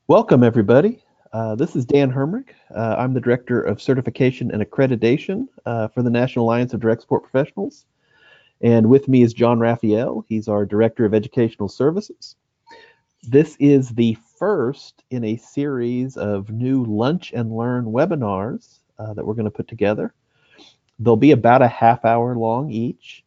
Welcome, everybody. This is Dan Hermrich. I'm the Director of Certification and Accreditation for the National Alliance of Direct Support Professionals. And with me is John Raphael. He's our Director of Educational Services. This is the first in a series of new Lunch and Learn webinars that we're going to put together. They'll be about a half hour long each,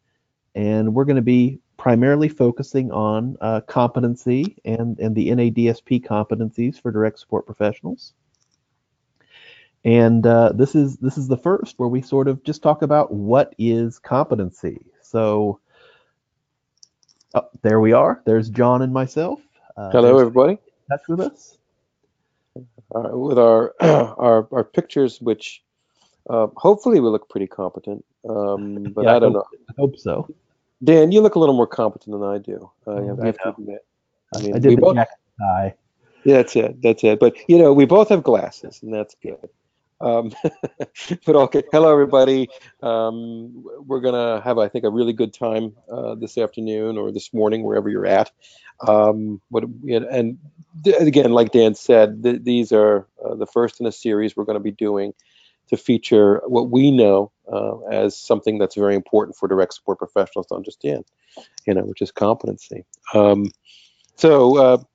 and we're going to be primarily focusing on competency and the NADSP competencies for direct support professionals. And this is the first where we sort of just talk about what is competency. So there we are. There's John and myself. Hello, everybody. In touch with us. With our our pictures, which hopefully will look pretty competent, but Yeah, I don't know. I hope so. Dan, you look a little more competent than I do. I have to know. admit. I mean, did we the both. jacket tie. Yeah, that's it. That's it. But we both have glasses, and that's good. Um, but okay. Hello, everybody. We're gonna have, I think, a really good time this afternoon or this morning, wherever you're at. Again, like Dan said, these are the first in a series we're going to be doing to feature what we know as something that's very important for direct support professionals to understand, which is competency. So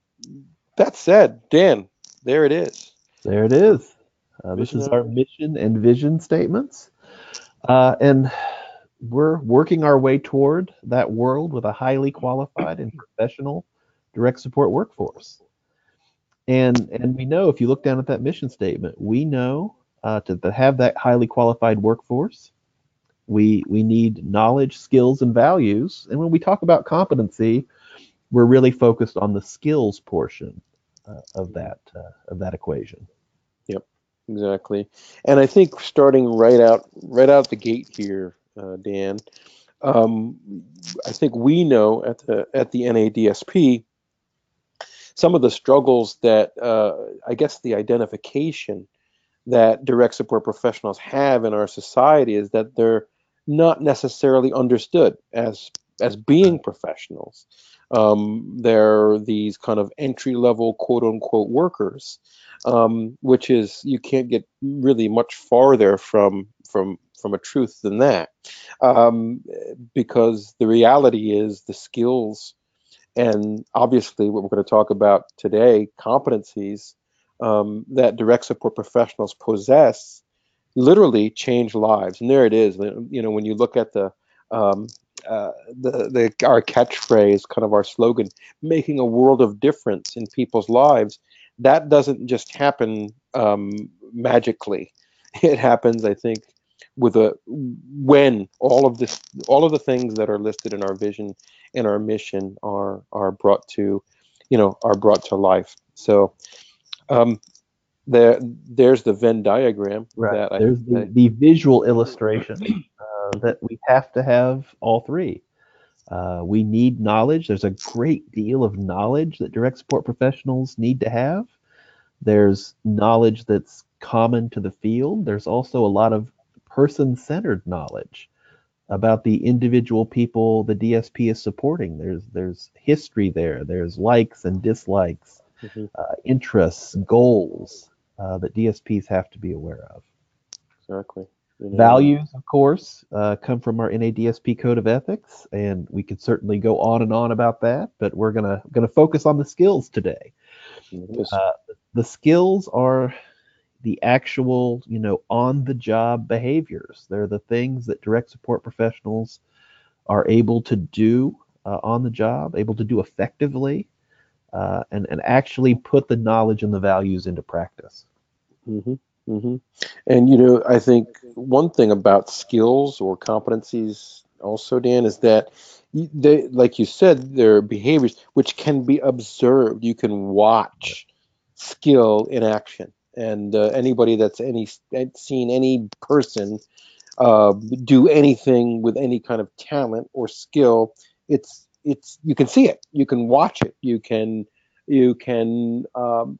that said, Dan, there it is. There it is. This is our Visionary. mission and vision statements. And we're working our way toward that world with a highly qualified and professional direct support workforce. And we know, if you look down at that mission statement, we know to have that highly qualified workforce, we need knowledge, skills, and values. And when we talk about competency, we're really focused on the skills portion of that equation. Yep, exactly. And I think starting right out the gate here, Dan, um, I think we know at the NADSP some of the struggles that I guess the identification that direct support professionals have in our society is that they're not necessarily understood as being professionals. They're these kind of entry level quote unquote workers, which is, you can't get really much farther from a truth than that, because the reality is the skills and obviously what we're going to talk about today, competencies that direct support professionals possess, literally change lives. And there it is. When you look at um, our catchphrase, kind of our slogan, making a world of difference in people's lives, that doesn't just happen magically. It happens, I think, when all of the things that are listed in our vision and our mission are brought to, are brought to life. So um, there's the Venn diagram Right. that There's the visual illustration that we have to have all three. We need knowledge. There's a great deal of knowledge that direct support professionals need to have. There's knowledge that's common to the field. There's also a lot of person-centered knowledge about the individual people the DSP is supporting. There's history there. There's likes and dislikes, Mhm, interests, goals that DSPs have to be aware of. exactly. Values, of course, come from our NADSP Code of Ethics, and we could certainly go on about that, but we're gonna focus on the skills today. Yes. Uh, the skills are the actual, on the job behaviors. They're the things that direct support professionals are able to do on the job, able to do effectively, and actually put the knowledge and the values into practice. hmm hmm And I think one thing about skills or competencies also, Dan, is that they, like you said, they're behaviors which can be observed. You can watch skill in action, and anybody that's seen any person do anything with any kind of talent or skill, it's you can see it, you can watch it, you can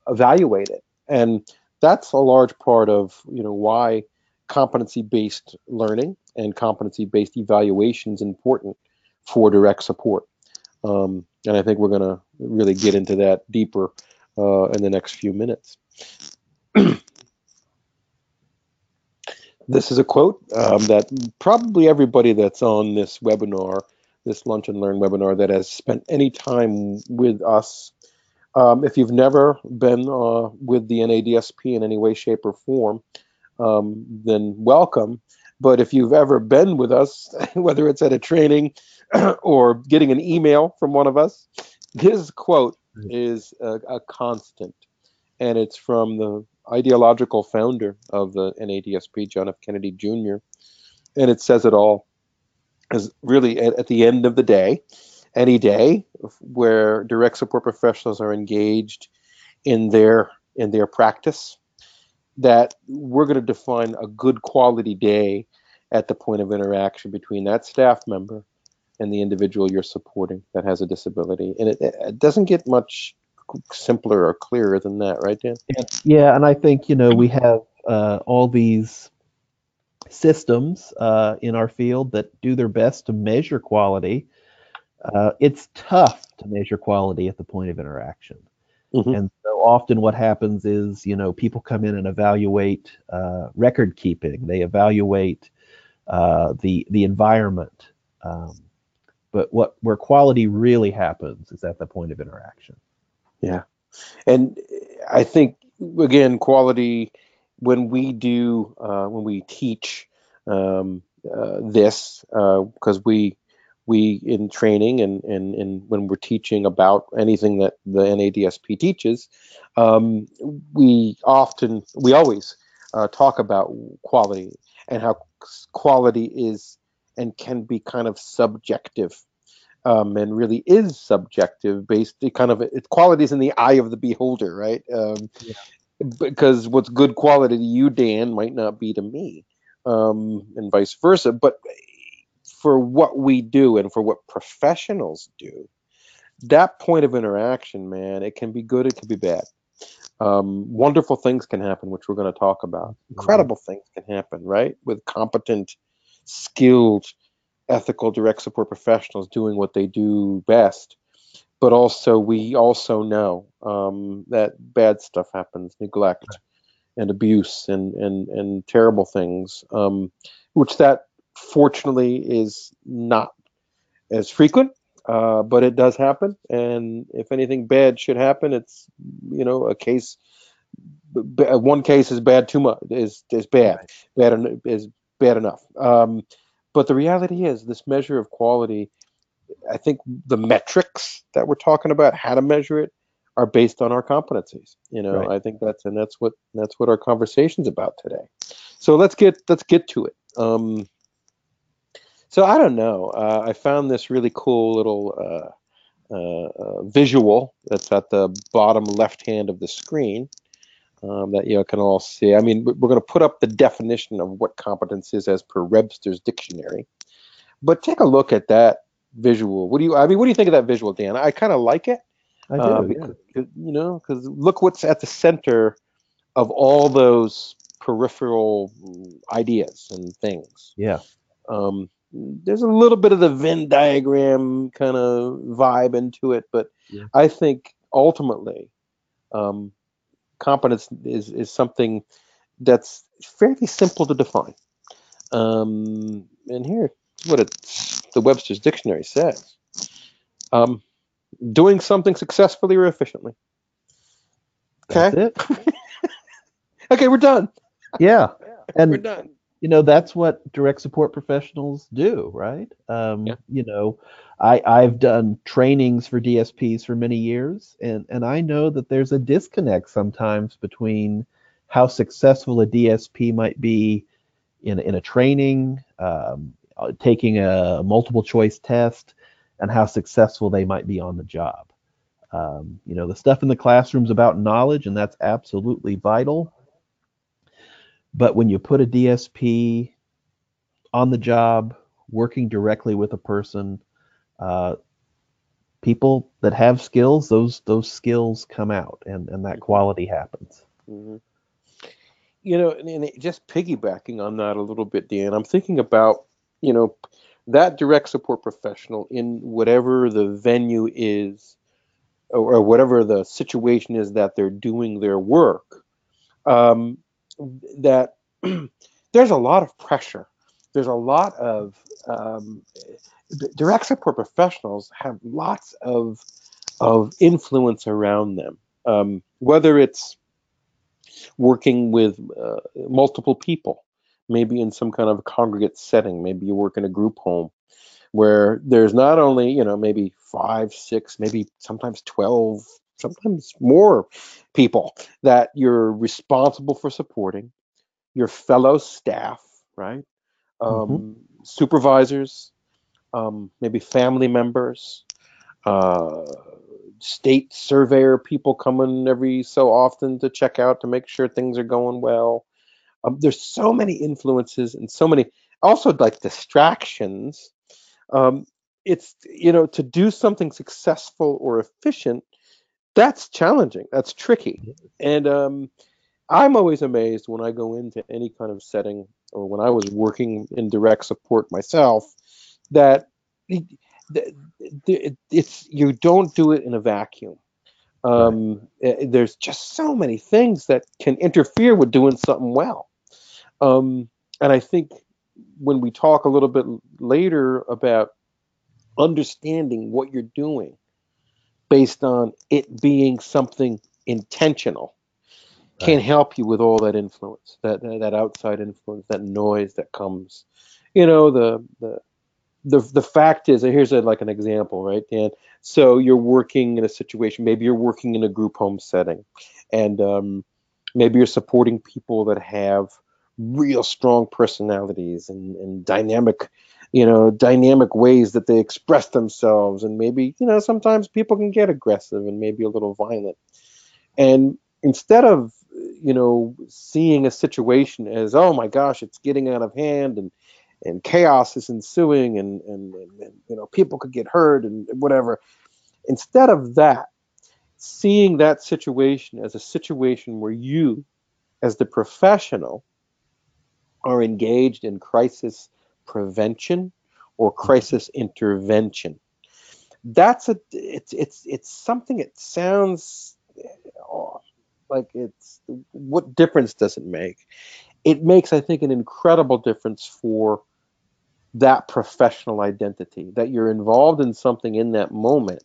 evaluate it, and that's a large part of why competency-based learning and competency-based evaluation is important for direct support. And I think we're going to really get into that deeper in the next few minutes. This is a quote that probably everybody that's on this webinar, this Lunch and Learn webinar, that has spent any time with us, if you've never been with the NADSP in any way, shape, or form, then welcome. But if you've ever been with us, whether it's at a training or getting an email from one of us, this quote is a constant, and it's from the ideological founder of the NADSP, John F. Kennedy Jr., and it says it all. Is really at the end of the day, any day where direct support professionals are engaged in their practice, that we're going to define a good quality day at the point of interaction between that staff member and the individual you're supporting that has a disability. And it doesn't get much simpler or clearer than that, right, Dan? Yeah, and I think, we have all these systems in our field that do their best to measure quality. It's tough to measure quality at the point of interaction. Mm-hmm. And so often what happens is, people come in and evaluate record keeping. They evaluate the environment. But where quality really happens is at the point of interaction. Yeah. And I think, again, quality, when we teach this, because we in training and when we're teaching about anything that the NADSP teaches, we always talk about quality and how quality is and can be kind of subjective, and really is subjective, based quality is in the eye of the beholder, right? Yeah. Because what's good quality to you, Dan, might not be to me, and vice versa. But for what we do and for what professionals do, that point of interaction, man, it can be good, it can be bad. Wonderful things can happen, which we're going to talk about. Incredible things can happen, right? With competent, skilled, ethical direct support professionals doing what they do best. But also, we also know that bad stuff happens, neglect and abuse and terrible things, which that fortunately is not as frequent, but it does happen. And if anything bad should happen, it's a case. One case is bad too much, is bad, is bad enough. But the reality is, this measure of quality, I think the metrics that we're talking about, how to measure it, are based on our competencies. Right. I think that's what our conversation's about today. So let's get to it. So I don't know. I found this really cool little visual that's at the bottom left hand of the screen, that you can all see. I mean, we're going to put up the definition of what competence is as per Webster's dictionary. But take a look at that visual. What do you think of that visual, Dan? I kind of like it. I do, Because, because look what's at the center of all those peripheral ideas and things. yeah. There's a little bit of the Venn diagram kind of vibe into it, but Yeah. I think ultimately, competence is something that's fairly simple to define. And here's what the Webster's dictionary says. Doing something successfully or efficiently. That's Okay. it. Okay, we're done. Yeah. We're And done. that's what direct support professionals do, right? Yeah. I've done trainings for DSPs for many years, and I know that there's a disconnect sometimes between how successful a DSP might be in a training, taking a multiple choice test, and how successful they might be on the job. The stuff in the classroom's about knowledge, and that's absolutely vital. But when you put a DSP on the job, working directly with a person, uh, people that have skills, those skills come out, and that quality happens. Mm-hmm. And just piggybacking on that a little bit, Dan, I'm thinking about, that direct support professional in whatever the venue is, or whatever the situation is that they're doing their work, um, that there's a lot of pressure. There's a lot of direct support professionals have lots of influence around them, whether it's working with multiple people, maybe in some kind of congregate setting. Maybe you work in a group home where there's not only, maybe 5, 6, maybe sometimes 12, sometimes more people that you're responsible for supporting, your fellow staff, right? Hmm. Supervisors, maybe family members, uh, state surveyor people coming every so often to check out to make sure things are going well. There's so many influences and so many also like distractions. um, it's to do something successful or efficient, that's challenging, that's tricky. And I'm always amazed when I go into any kind of setting, or when I was working in direct support myself, that it, it's you don't do it in a vacuum. Right. There's just so many things that can interfere with doing something well. um, and I think when we talk a little bit later about understanding what you're doing based on it being something intentional can Right. help you with all that influence, that outside influence, that noise that comes. You know, the fact is, here's like an example, right, Dan? So you're working in a situation, maybe you're working in a group home setting, and maybe you're supporting people that have real strong personalities and dynamic, dynamic ways that they express themselves, and maybe sometimes people can get aggressive and maybe a little violent. And instead of seeing a situation as, oh my gosh, it's getting out of hand, and chaos is ensuing, and people could get hurt and whatever, instead of that, seeing that situation as a situation where you, as the professional, are engaged in crisis prevention or crisis intervention. It's something. It sounds, oh, like it's, what difference does it make? It makes, I think, an incredible difference for that professional identity, that you're involved in something in that moment,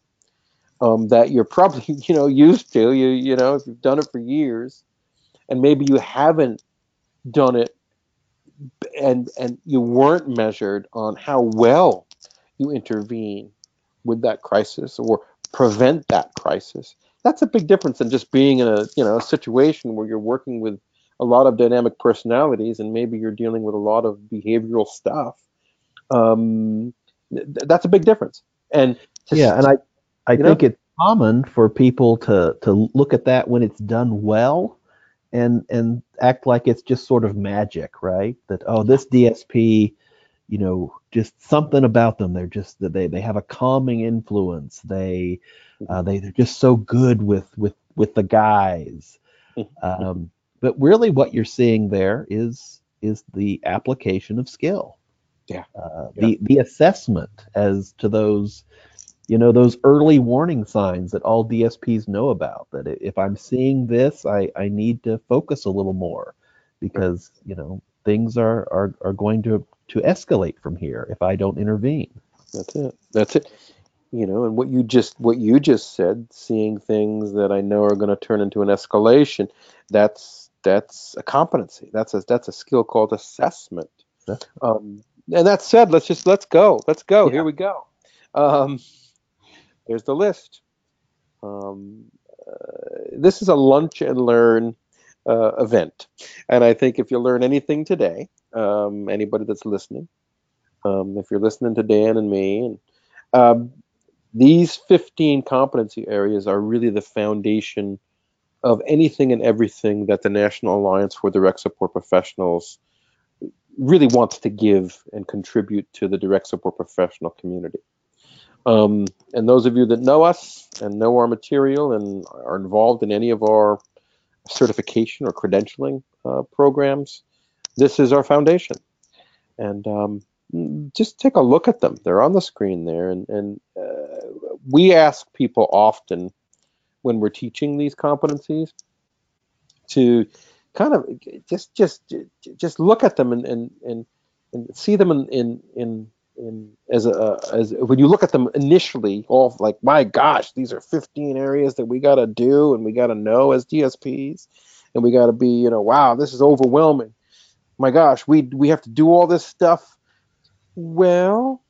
that you're probably used to. If you've done it for years, and maybe you haven't done it, and you weren't measured on how well you intervene with that crisis or prevent that crisis. That's a big difference than just being in a situation where you're working with a lot of dynamic personalities, and maybe you're dealing with a lot of behavioral stuff. That's a big difference. And Yeah, and just, I you know, think it's common for people to look at that when it's done well and act like it's just sort of magic, right? That, oh, this DSP, just something about them. They're just they have a calming influence. They're just so good with the guys. But really, what you're seeing there is the application of skill, yeah, yeah, the assessment as to those early warning signs that all DSPs know about. That if I'm seeing this, I need to focus a little more right. because things are going to escalate from here if I don't intervene. That's it. That's it. And what you just said, seeing things that I know are going to turn into an escalation, that's a competency. That's a skill called assessment. That's, And that said, let's go. Let's go. Here yeah. we go. Um, there's the list. Um, this is a lunch and learn event, and I think if you learn anything today, anybody that's listening, if you're listening to Dan and me, and um, these 15 competency areas are really the foundation of anything and everything that the National Alliance for Direct Support Professionals really wants to give and contribute to the direct support professional community. And those of you that know us and know our material and are involved in any of our certification or credentialing programs, this is our foundation. And just take a look at them. They're on the screen there. And we ask people often, when we're teaching these competencies, to kind of just look at them and see them in as when you look at them initially, all like, my gosh, these are 15 areas that we got to do and we got to know as DSPs, and we got to be, wow, this is overwhelming. My gosh, we have to do all this stuff. Well,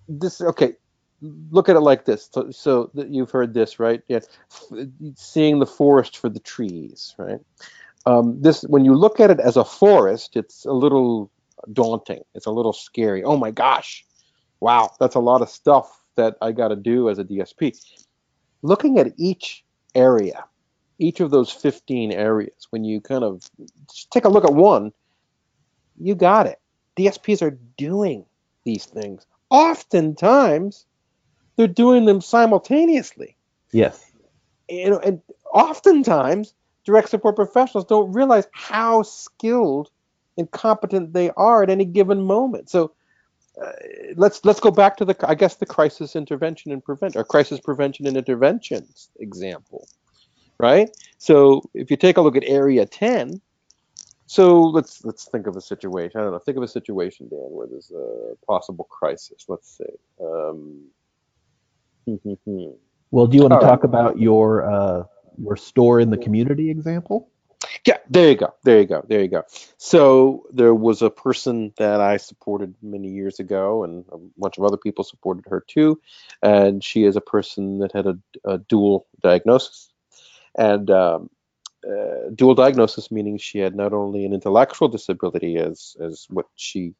this okay. Look at it like this. So you've heard this, right? Yeah, seeing the forest for the trees, right? This, when you look at it as a forest, it's a little daunting. It's a little scary. Oh my gosh, wow, that's a lot of stuff that I got to do as a DSP. Looking at each area, each of those 15 areas, when you kind of just take a look at one, you got it. DSPs are doing these things. Oftentimes, they're doing them simultaneously. Yes. And oftentimes, direct support professionals don't realize how skilled and competent they are at any given moment. So let's go back to the crisis intervention and prevention, or crisis prevention and interventions example, right? So if you take a look at area 10, so let's think of a situation. I don't know. Think of a situation, Dan, where there's a possible crisis. Let's say. Well, do you want to All right. talk about your store in the community example? Yeah, there you go. There you go. There you go. So there was a person that I supported many years ago, and a bunch of other people supported her too. And she is a person that had a dual diagnosis. And dual diagnosis meaning she had not only an intellectual disability as what she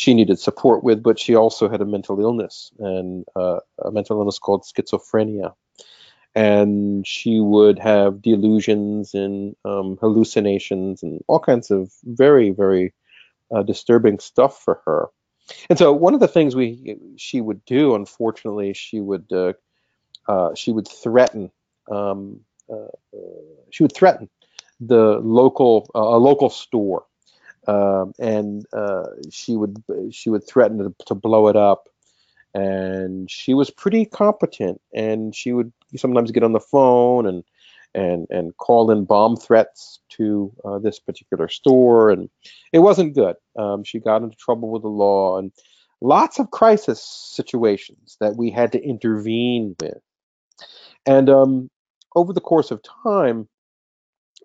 needed support with, but she also had a mental illness, and a mental illness called schizophrenia. And she would have delusions and hallucinations and all kinds of very, very disturbing stuff for her. And so one of the things she would do, unfortunately, she would threaten um, uh, she would threaten the local a local store, and she would threaten to blow it up. And she was pretty competent, and she would sometimes get on the phone and call in bomb threats to this particular store, and it wasn't good. She got into trouble with the law, and lots of crisis situations that we had to intervene with. And over the course of time,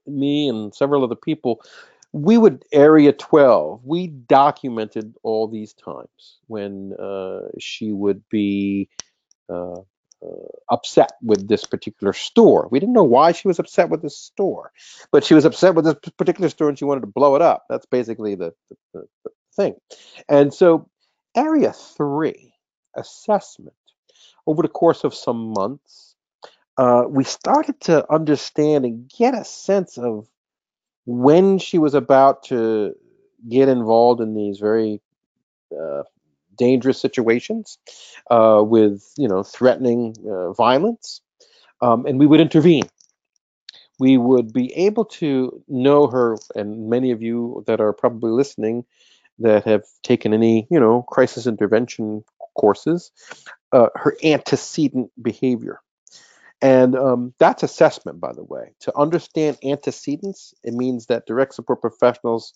me and several other people, we would area 12. We documented all these times when she would be uh, upset with this particular store. We didn't know why she was upset with this store, but she was upset with this particular store and she wanted to blow it up. That's basically the thing. And so, area 3, assessment. Over the course of some months, we started to understand and get a sense of when she was about to get involved in these very uh, dangerous situations with, threatening violence, and we would intervene. We would be able to know her, and many of you that are probably listening that have taken any, crisis intervention courses, her antecedent behavior. And that's assessment, by the way. To understand antecedents, it means that direct support professionals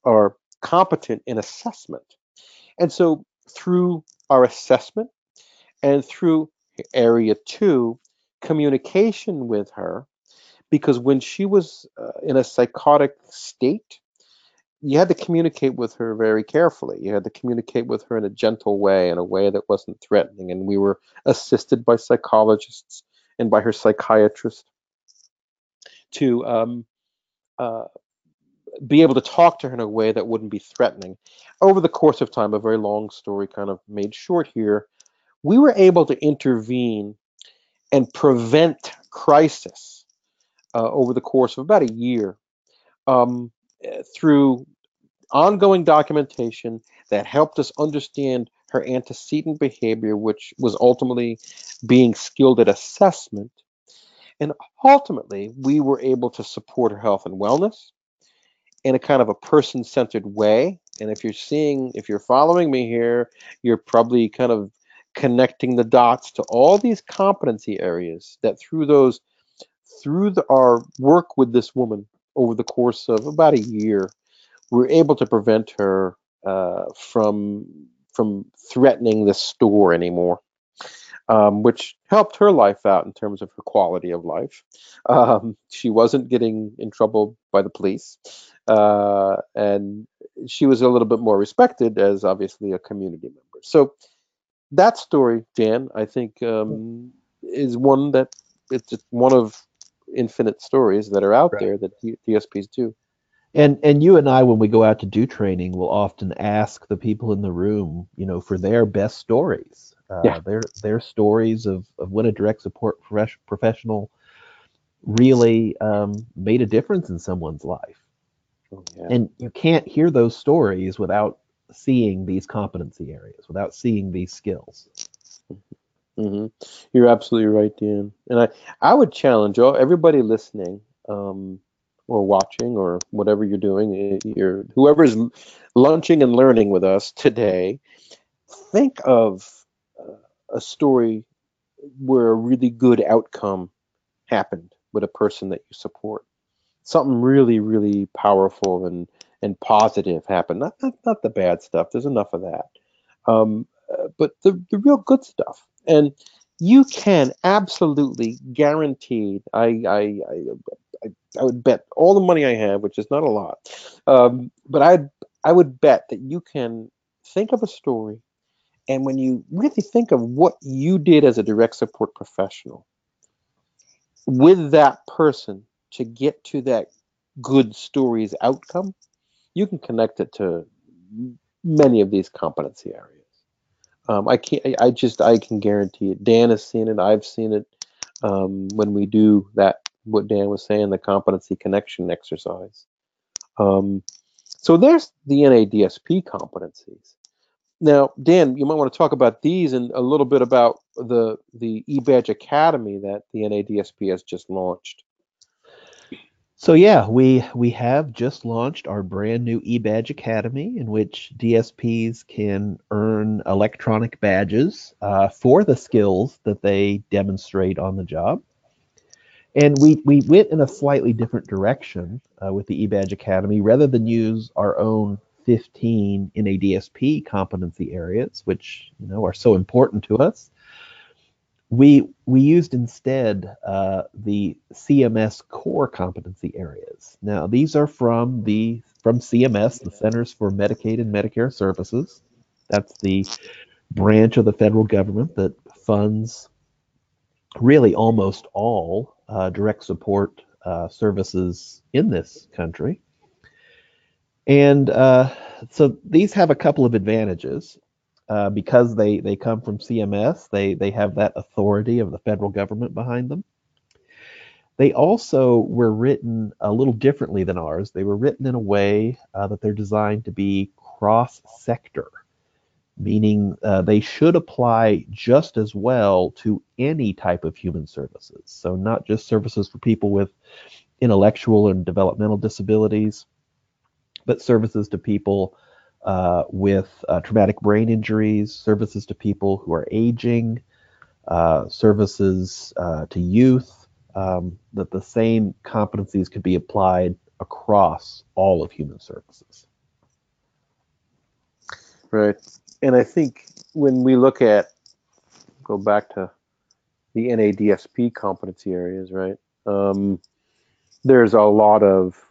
are competent in assessment. And so through our assessment and through area 2, communication with her, because when she was in a psychotic state, you had to communicate with her very carefully. You had to communicate with her in a gentle way, in a way that wasn't threatening. And we were assisted by psychologists and by her psychiatrist to uh, be able to talk to her in a way that wouldn't be threatening. Over the course of time, a very long story kind of made short here, we were able to intervene and prevent crisis over the course of about a year, um, through ongoing documentation that helped us understand her antecedent behavior, which was ultimately being skilled at assessment. And ultimately, we were able to support her health and wellness in a kind of a person-centered way. And if you're following me here, you're probably kind of connecting the dots to all these competency areas that our work with this woman over the course of about a year, we're able to prevent her from threatening the store anymore, which helped her life out in terms of her quality of life. She wasn't getting in trouble by the police, and she was a little bit more respected as obviously a community member. So that story, Dan, I think is one that it's just one of infinite stories that are out Right. there that DSPs do. And you and I, when we go out to do training, will often ask the people in the room, for their best stories, Yeah. their stories of when a direct support professional really made a difference in someone's life. Oh, yeah. And you can't hear those stories without seeing these competency areas, without seeing these skills. hmm You're absolutely right, Dan. And I would challenge everybody listening, or watching, or whatever you're doing, whoever's lunching and learning with us today, think of a story where a really good outcome happened with a person that you support. Something really, really powerful and positive happened. Not the bad stuff. There's enough of that. But the real good stuff. And you can absolutely guaranteed. I would bet all the money I have, which is not a lot, but I would bet that you can think of a story, and when you really think of what you did as a direct support professional with that person to get to that good story's outcome, you can connect it to many of these competency areas. I can't. I can guarantee it. Dan has seen it. I've seen it. When we do that, what Dan was saying, the competency connection exercise. Um, so there's the NADSP competencies. Now, Dan, you might want to talk about these and a little bit about the eBadge Academy that the NADSP has just launched. So yeah, we have just launched our brand new eBadge Academy, in which DSPs can earn electronic badges for the skills that they demonstrate on the job. And we went in a slightly different direction with the eBadge Academy. Rather than use our own 15 NADSP competency areas, which are so important to us, we used instead the CMS core competency areas. Now these are from CMS, the Centers for Medicaid and Medicare Services. That's the branch of the federal government that funds really almost all direct support services in this country. And so these have a couple of advantages. Because they come from CMS, they have that authority of the federal government behind them. They also were written a little differently than ours. They were written in a way that they're designed to be cross-sector, meaning they should apply just as well to any type of human services. So not just services for people with intellectual and developmental disabilities, but services to people with traumatic brain injuries, services to people who are aging, services to youth, that the same competencies could be applied across all of human services. Right. And I think when we go back to the NADSP competency areas, right? There's a lot of,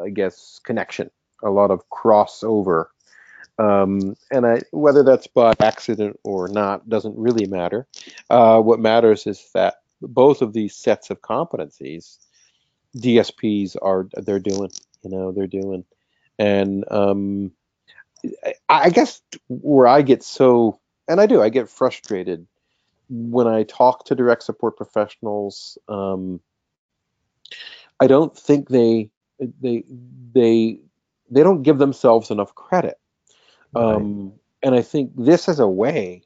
I guess, connection, a lot of crossover. Whether that's by accident or not doesn't really matter. What matters is that both of these sets of competencies, DSPs they're doing, they're doing. And I guess where I get I get frustrated when I talk to direct support professionals. I don't think they they they don't give themselves enough credit. Right. And I think this is a way,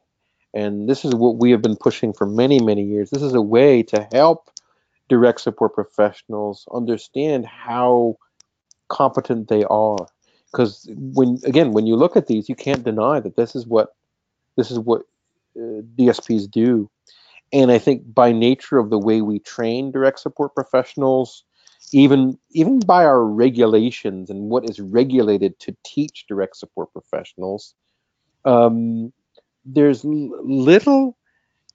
and this is what we have been pushing for many, many years. This is a way to help direct support professionals understand how competent they are. Because when you look at these, you can't deny that this is what DSPs do. And I think by nature of the way we train direct support professionals, even by our regulations and what is regulated to teach direct support professionals, um, there's little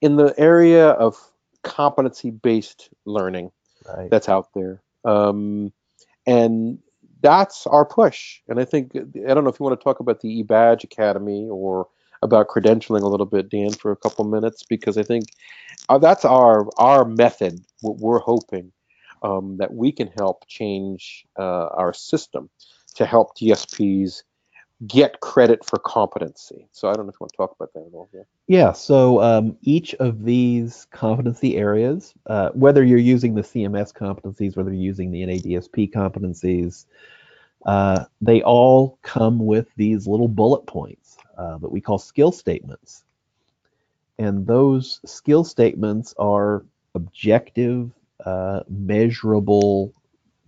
in the area of competency-based learning Right. that's out there. And that's our push. And I think, I don't know if you want to talk about the eBadge Academy or about credentialing a little bit, Dan, for a couple minutes, because I think that's our method. What we're hoping that we can help change our system to help DSPs get credit for competency. So I don't know if you want to talk about that at all. Yeah. Yeah, so each of these competency areas, whether you're using the CMS competencies, whether you're using the NADSP competencies, they all come with these little bullet points that we call skill statements. And those skill statements are objective, measurable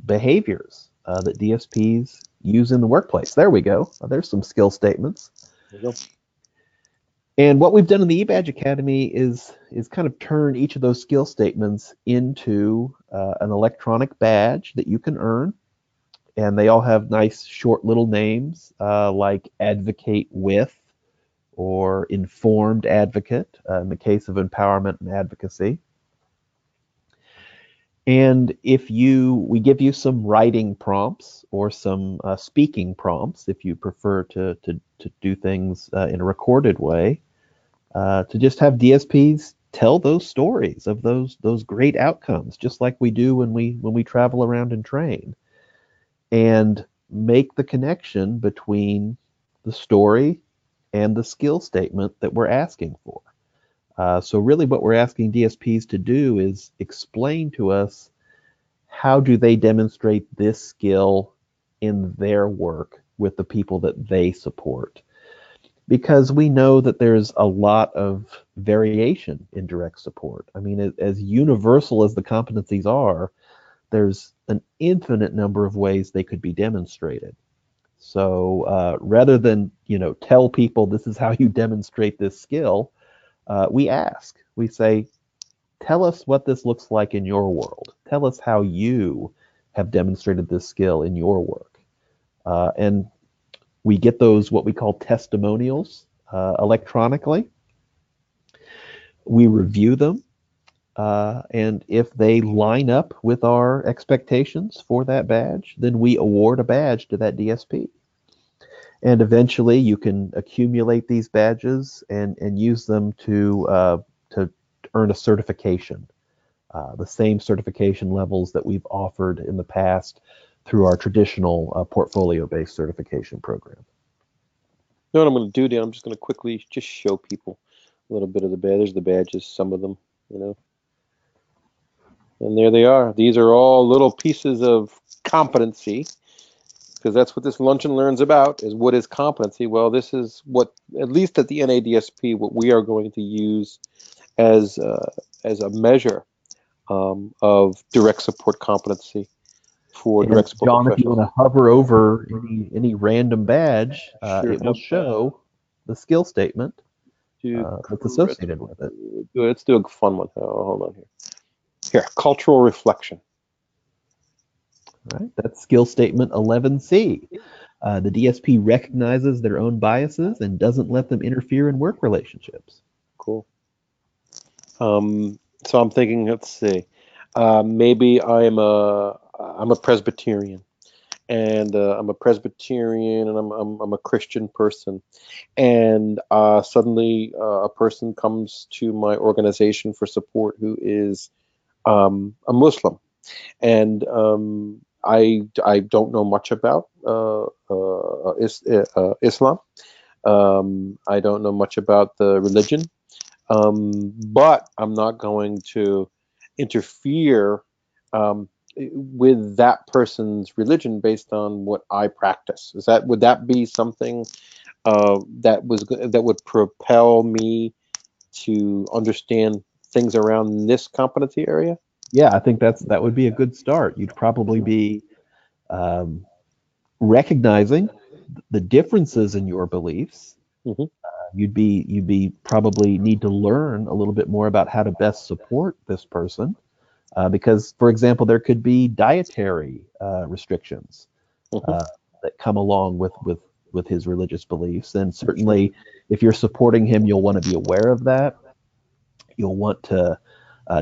behaviors that DSPs use in the workplace. There we go. There's some skill statements. There you go. And what we've done in the eBadge Academy is kind of turn each of those skill statements into an electronic badge that you can earn. And they all have nice short little names like advocate with or informed advocate in the case of empowerment and advocacy. And we give you some writing prompts or some speaking prompts if you prefer to do things in a recorded way, to just have DSPs tell those stories of those great outcomes, just like we do when we travel around and train, and make the connection between the story and the skill statement that we're asking for. So really what we're asking DSPs to do is explain to us how do they demonstrate this skill in their work with the people that they support. Because we know that there's a lot of variation in direct support. I mean, as universal as the competencies are, there's an infinite number of ways they could be demonstrated. So rather than tell people this is how you demonstrate this skill, we ask. We say, tell us what this looks like in your world. Tell us how you have demonstrated this skill in your work. And we get those what we call testimonials electronically. We review them. And if they line up with our expectations for that badge, then we award a badge to that DSP. And eventually you can accumulate these badges and use them to earn a certification, the same certification levels that we've offered in the past through our traditional portfolio-based certification program. You know what I'm going to do, Dan? I'm just going to quickly just show people a little bit of the badges. There's the badges, some of them, And there they are. These are all little pieces of competency, because that's what this Lunch and Learn's about, is what is competency. Well, this is what, at least at the NADSP, what we are going to use as a measure of direct support competency for And direct support John, if you professionals. want to hover over any random badge, Sure. it will show the skill statement that's associated with it. Let's do a fun one. Oh, hold on here. Here, cultural reflection. All right, that's skill statement 11C. The DSP recognizes their own biases and doesn't let them interfere in work relationships. Cool. So I'm thinking, let's see, maybe I'm a Presbyterian, and I'm a Presbyterian, and I'm a Christian person, and suddenly a person comes to my organization for support who is a Muslim, and I don't know much about Islam. I don't know much about the religion. But I'm not going to interfere with that person's religion based on what I practice. Would that be something that would propel me to understand things around this competency area? Yeah, I think that would be a good start. You'd probably be recognizing the differences in your beliefs, Mm-hmm. you'd be probably need to learn a little bit more about how to best support this person, because, for example, there could be dietary restrictions Mhm. uh, that come along with his religious beliefs, and certainly, if you're supporting him, you'll want to be aware of that. You'll want to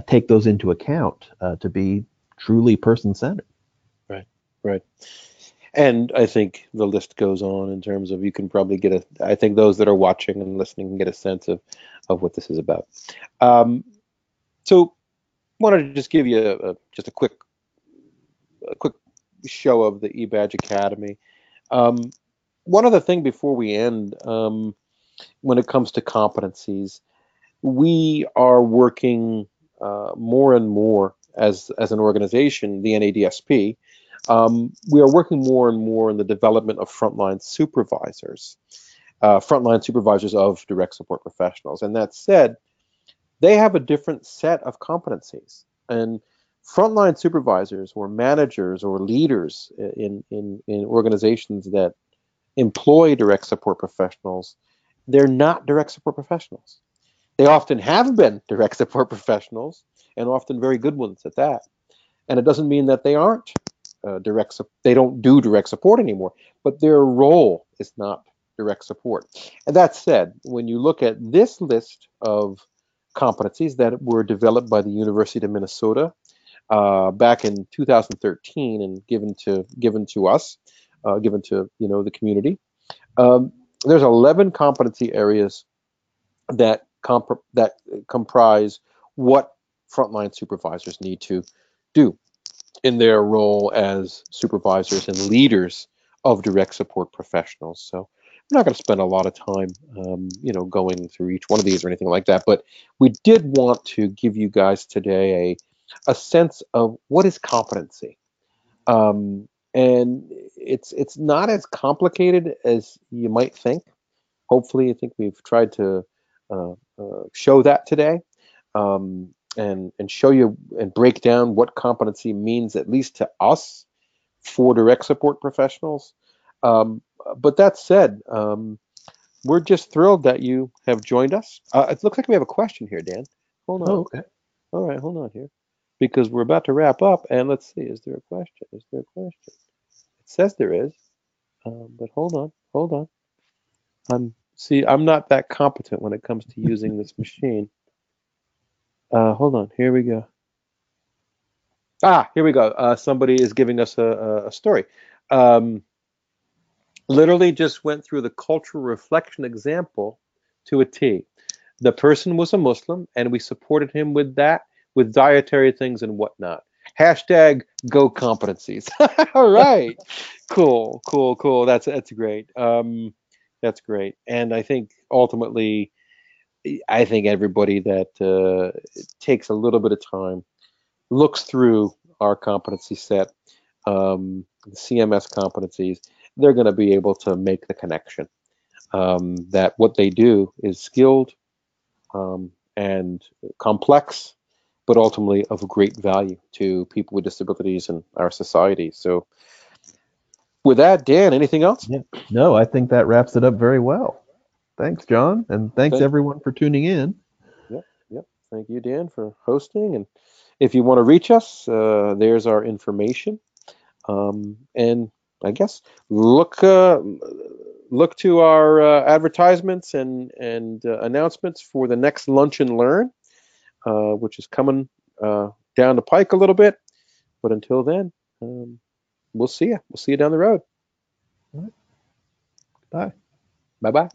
take those into account to be truly person-centered. Right, right. And I think the list goes on in terms of you can probably get I think those that are watching and listening can get a sense of what this is about. Um, so wanted to just give you just a quick show of the eBadge Academy. Um, One other thing before we end, when it comes to competencies, we are working more and more as an organization, the NADSP. We are working more and more in the development of frontline supervisors of direct support professionals. And that said, they have a different set of competencies. And frontline supervisors or managers or leaders in organizations that employ direct support professionals, they're not direct support professionals. They often have been direct support professionals, and often very good ones at that. And it doesn't mean that they aren't they don't do direct support anymore, but their role is not direct support. And that said, when you look at this list of competencies that were developed by the University of Minnesota back in 2013 and given to us, given to the community, um, there's 11 competency areas that comprise what frontline supervisors need to do in their role as supervisors and leaders of direct support professionals. So I'm not going to spend a lot of time, going through each one of these or anything like that. But we did want to give you guys today a sense of what is competency, and it's not as complicated as you might think. Hopefully, I think we've tried to show that today, and show you and break down what competency means, at least to us, for direct support professionals. Um, but that said, we're just thrilled that you have joined us. It looks like we have a question here, Dan. Hold Oh, on. okay. All right, hold on here, because we're about to wrap up. And let's see, is there a question? Is there a question? It says there is, but hold on. I'm not that competent when it comes to using this machine. Hold on, here we go. Here we go. Somebody is giving us a story. Um, Literally just went through the cultural reflection example to a T. The person was a Muslim, and we supported him with that, with dietary things and whatnot. Hashtag go competencies. All right. Cool, cool, cool. That's great. That's great. And I think ultimately, I think everybody that takes a little bit of time, looks through our competency set, the CMS competencies, they're going to be able to make the connection that what they do is skilled and complex, but ultimately of great value to people with disabilities in our society. So, with that, Dan, anything else? Yeah. No, I think that wraps it up very well. Thanks, John, and thanks Thank everyone for tuning in. Yep, yep. Thank you, Dan, for hosting. And if you want to reach us, there's our information. And I guess look to our advertisements and announcements for the next Lunch and Learn, which is coming down the pike a little bit. But until then, we'll see you. We'll see you down the road. All right. Bye. Bye bye.